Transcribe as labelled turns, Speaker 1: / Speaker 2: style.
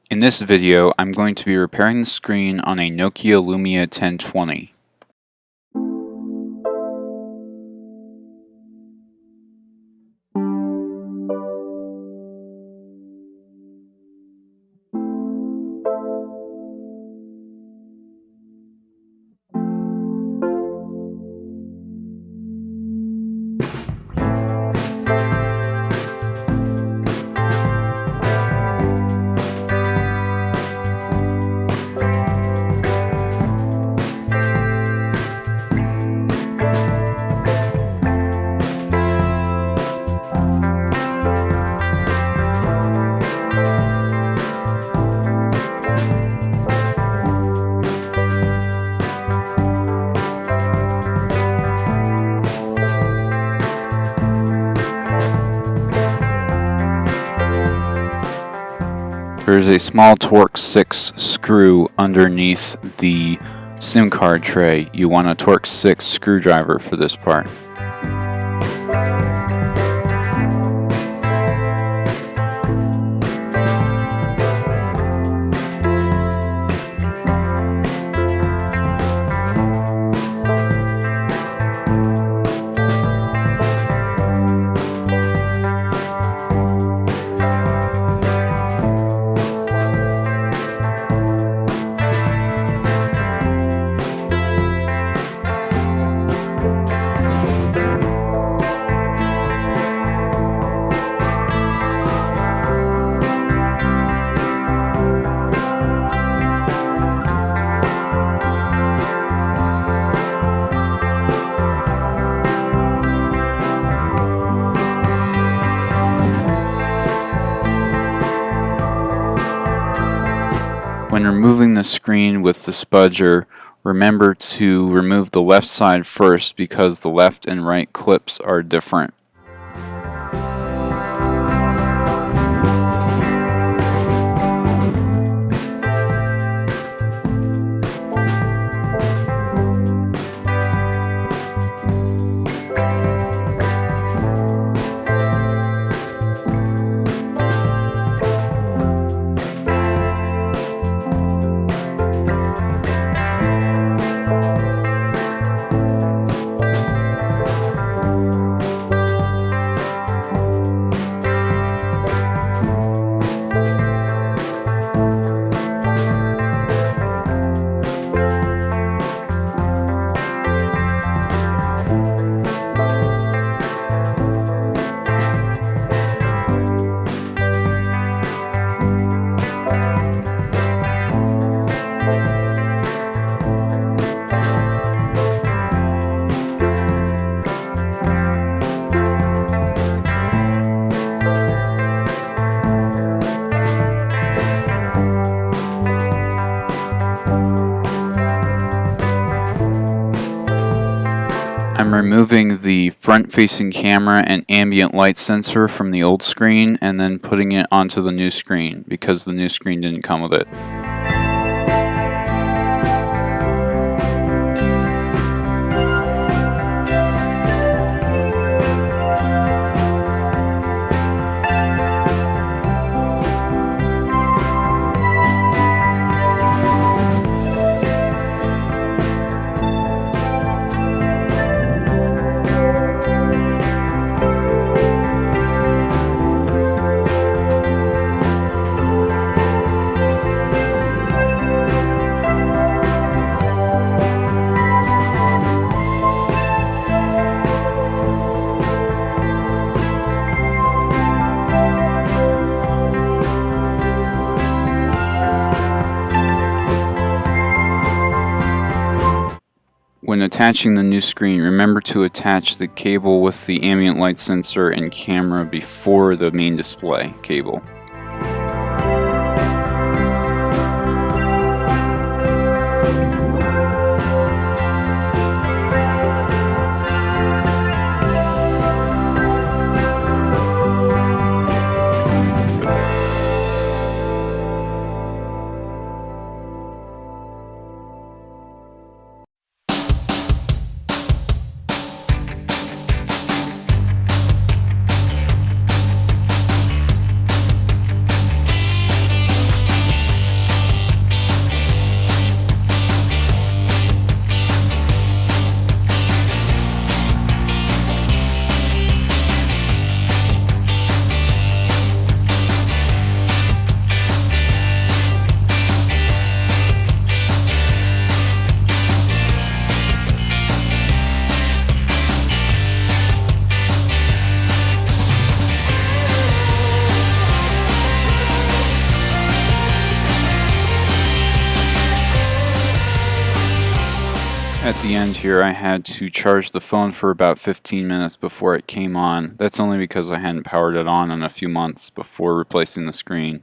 Speaker 1: In this video, I'm going to be repairing the screen on a Nokia Lumia 1020. There is a small Torx 6 screw underneath the SIM card tray. You want a Torx 6 screwdriver for this part. When removing the screen with the spudger, remember to remove the left side first because the left and right clips are different. I'm removing the front-facing camera and ambient light sensor from the old screen and then putting it onto the new screen because the new screen didn't come with it. When attaching the new screen, remember to attach the cable with the ambient light sensor and camera before the main display cable. At the end here, I had to charge the phone for about 15 minutes before it came on. That's only because I hadn't powered it on in a few months before replacing the screen.